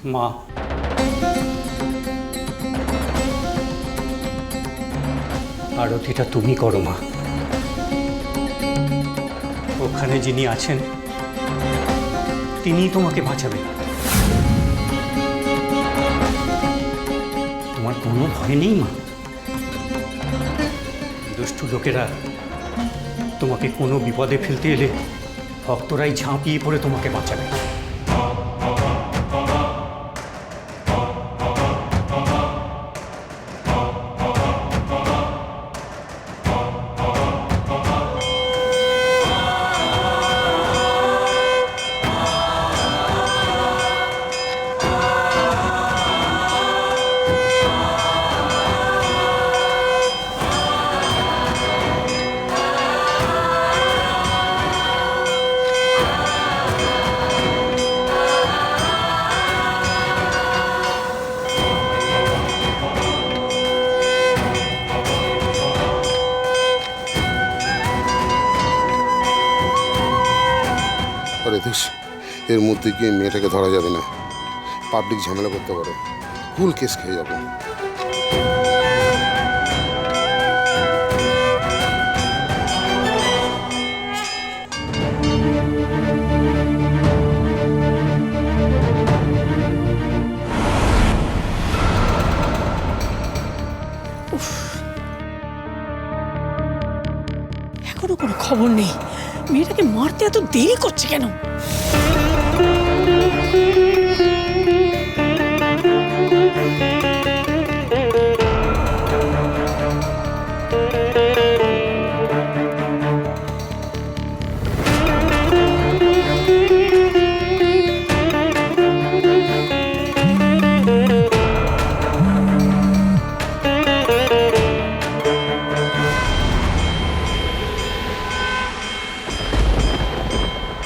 মা, আরতিটা তুমি করো মা। ওখানে যিনি আছেন তিনিই তোমাকে বাঁচাবেন। তোমার কোনো ভয় নেই মা। দুষ্টু লোকেরা তোমাকে কোনো বিপদে ফেলতে এলে ভক্তরাই ঝাঁপিয়ে পড়ে তোমাকে বাঁচাবে। দেখিস, এর মধ্যে গিয়ে মেয়েটাকে ধরা যাবে না। পাবলিক ঝামেলা করতে পারে, ফুল কেস খেয়ে যাবো। এখনো কোনো খবর নেই। মেয়েটাকে মারতে এত দেরি করছে কেন?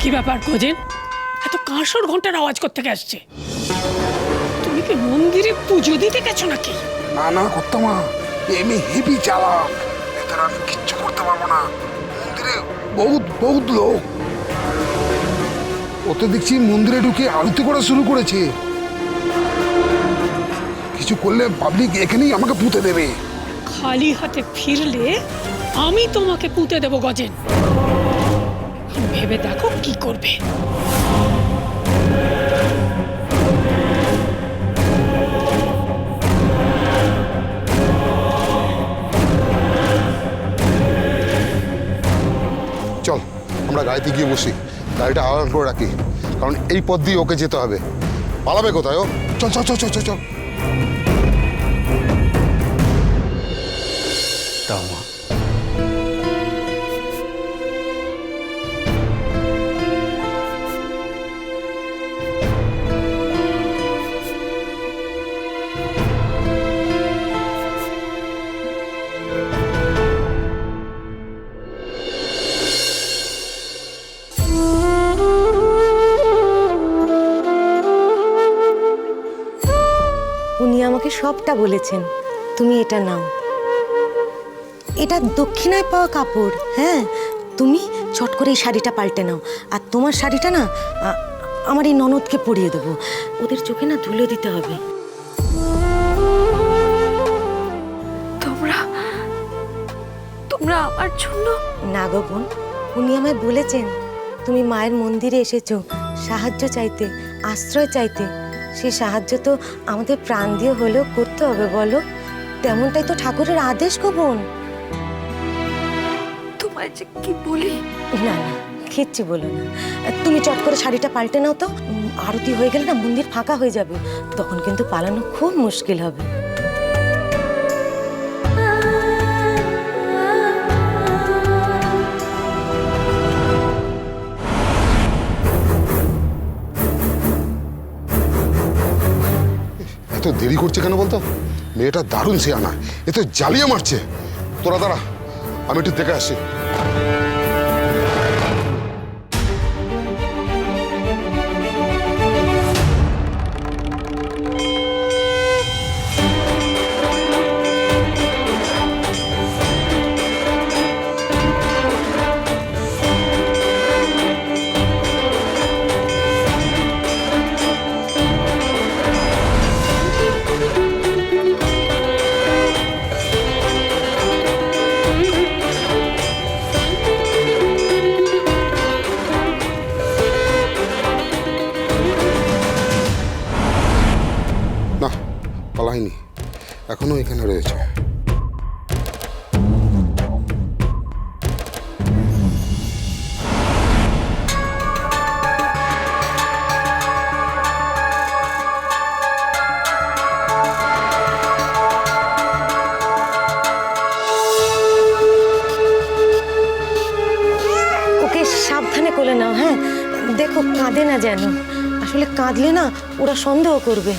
কি ব্যাপার গজেন, এত কাঁসর ঘন্টার আওয়াজ কোত্থেকে আসছে? তুমি কি মন্দিরে পুজো দিতে গেছো নাকি? না না কর্তামা, এমনি হেভি চালাক, এদের আমি কিচ্ছু করতে পারবো না। মন্দিরে বহুত বহুত লোক, ও তো দেখছি মন্দিরে ঢুকে আরতি করা শুরু করেছে। কিছু করলে পাবলিক এখানেই আমাকে পুঁতে দেবে। খালি হাতে ফিরলে আমি তোমাকে পুঁতে দেবো গজেন। ভেবে দেখো কি করবে। চল আমরা গাড়িতে গিয়ে বসি, গাড়িটা আলাদা করে রাখি, কারণ এই পথ দিয়ে ওকে যেতে হবে। পালাবে কোথায় ও? চল চল চল চল চল চল। দাও মা। উনি আমাকে সবটা বলেছেন। তুমি এটা নাও, এটা দক্ষিণায় পাওয়া কাপড়। হ্যাঁ, তুমি চট করে এই শাড়িটা পাল্টে নাও। আর তোমার শাড়িটা না আমার এই ননদকে পরিয়ে দেবো। ওদের চোখে না ধুলো দিতে হবে। তোমরা আমার জন্য? না গো বোন, উনি আমায় বলেছেন তুমি মায়ের মন্দিরে এসেছো সাহায্য চাইতে, আশ্রয় চাইতে। সে সাহায্য তো আমাদের প্রাণ দিয়ে হলেও করতে হবে, বলো? তেমনটাই তো ঠাকুরের আদেশ গো বোন। তোমায় যে কি বলি। না না, কিচ্ছু বলো না। তুমি চট করে শাড়িটা পাল্টে নাও তো। আরতি হয়ে গেলে না মন্দির ফাঁকা হয়ে যাবে, তখন কিন্তু পালানো খুব মুশকিল হবে। এত দেরি করছে কেন বলতো? মেয়েটা দারুণ সিয়ানা, এ তো জ্বালিয়ে মারছে। তোরা দাঁড়া, আমি একটু দেখে আসি। পাইনি, এখনো এখানে রয়েছে। ওকে সাবধানে কোলে নাও, হ্যাঁ? দেখো কাঁদে না যেন, আসলে কাঁদলে না ওরা সন্দেহ করবে।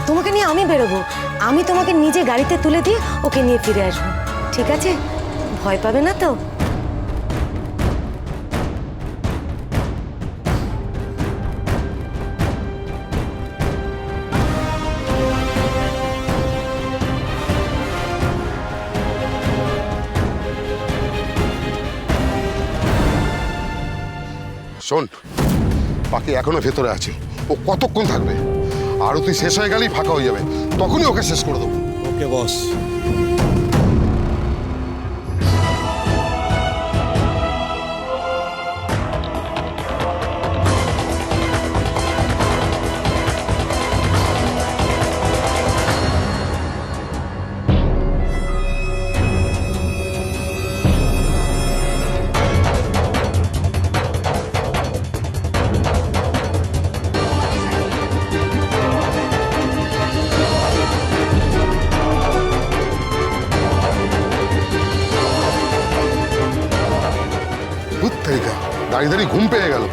তোমাকে নিয়ে আমি বেরোবো, আমি তোমাকে নিজে গাড়িতে তুলে দিয়ে ওকে নিয়ে ফিরে আসবো, ঠিক আছে? ভয় পাবে না তো? শোন, পাখি এখনো ভেতরে আছে, ও কতক্ষণ থাকবে? আরতি শেষ হয়ে গেলেই ফাঁকা হয়ে যাবে, তখনই ওকে শেষ করে দেবো। ওকে বস। দাঁড়িয়ে দাঁড়িয়ে ঘুম পেয়ে গেল।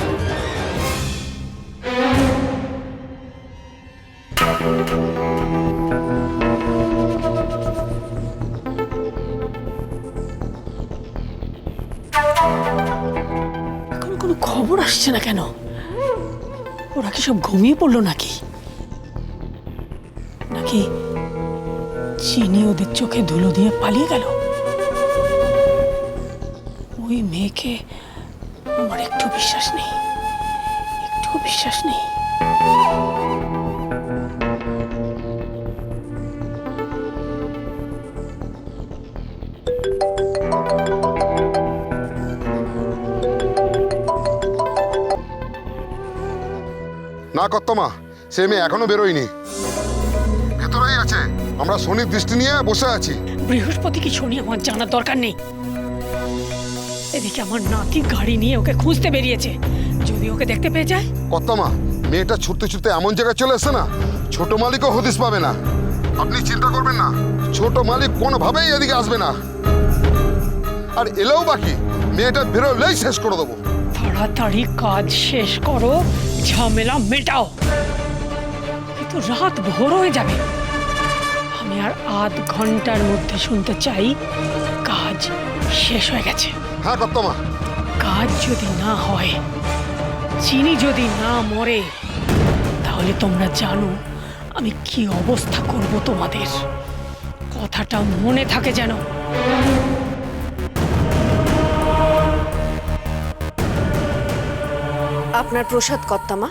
এখন কোনো খবর আসছে না কেন? ওরা কি সব ঘুমিয়ে পড়লো নাকি? নাকি চিনি ওদের চোখে ধুলো দিয়ে পালিয়ে গেল? ওই মেয়েকে আমার একটু বিশ্বাস নেই, একটু বিশ্বাস নেই। না কর্তমা, সে মেয়ে এখনো বেরোয়নি, ভেতরেই আছে। আমরা শনির দৃষ্টি নিয়ে বসে আছি। বৃহস্পতি কি শনি আমার জানার দরকার নেই। এদিকে আমার নাতি গাড়ি নিয়ে ওকে খুঁজতে বেরিয়েছে, যদি ওকে দেখতে পেয়ে যায়। কর্তমা, মেয়েটা ছুটতে ছুটতে এমন জায়গায় চলে এসছে না, ছোট মালিকও হদিস পাবে না। আপনি চিন্তা করবেন না, ছোট মালিক কোনোভাবেই এদিকে আসবে না। আর এলেও বাকি, মেয়েটা বেরোলেই শেষ করে দেবো। তাড়াতাড়ি কাজ শেষ করো, ঝামেলা মেটাও। কিন্তু রাত ভোর হয়ে যাবে। আমি আর আধ ঘন্টার মধ্যে শুনতে চাই কাজ শেষ হয়ে গেছে। হ্যাঁ কর্তমা। কাজ যদি না হয়, চিনি যদি না মরে, তাহলে তোমরা জানো আমি কি অবস্থা করব তোমাদের। কথাটা মনে থাকে যেন। আপনার প্রসাদ কর্তামা।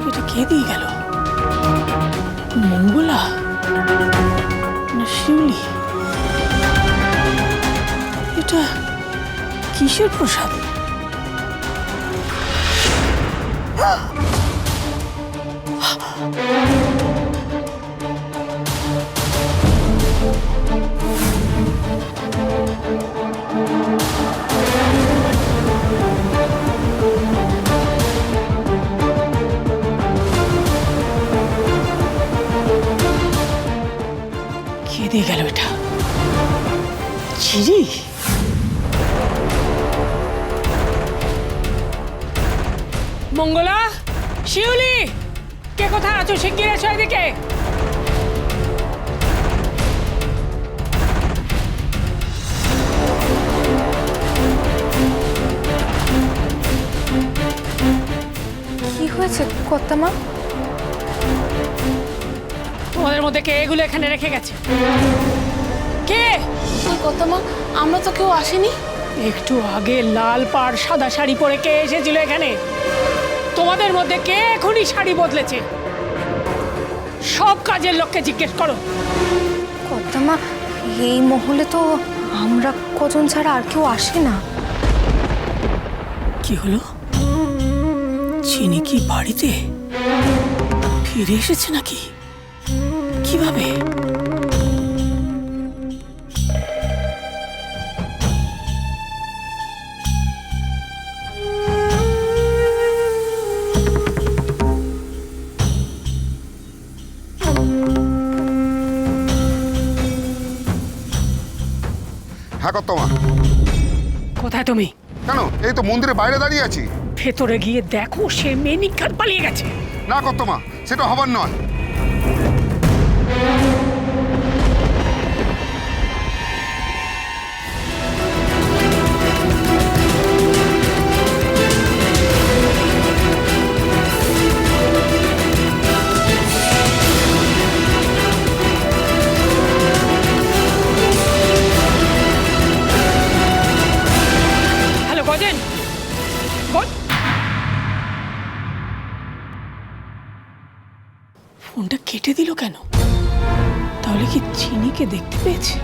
এটা কে দিয়ে গেল? মঙ্গলা না শিউলি? এটা কিসের প্রসাদ? কে দিয়ে গেল এটা? চিরি? মঙ্গলা, শিউলি, কে কোথায় আছো? শিগগির এসো এদিকে। কি হয়েছে কর্তামা? তোমাদের মধ্যে কে এগুলো এখানে রেখে গেছে? কে? কর্তামা, আমরা তো কেউ আসেনি। একটু আগে লাল পাড় সাদা শাড়ি পরে কে এসেছিল এখানে? তোমাদের মধ্যে কে এখনই শাড়ি বদলেছে? সব কাজের লোককে জিজ্ঞেস করো। কর্তামা, এই মহলে তো আমরা কজন ছাড়া আর কেউ আসে না। কি হলো? চিনি কি বাড়িতে ফিরে এসেছে নাকি? কিভাবে? হ্যাঁ কর্তমা। কোথায় তুমি? কেন, এই তো মন্দিরের বাইরে দাঁড়িয়ে আছি। ভেতরে গিয়ে দেখো সে মেয়ে নিঘাত পালিয়ে গেছে। না কর্তমা, সেটা হবার নয়। হ্যালো গজেন, ফোনটা কেটে দিল কেন? তাহলে কি চিনিকে দেখতে পেয়েছে?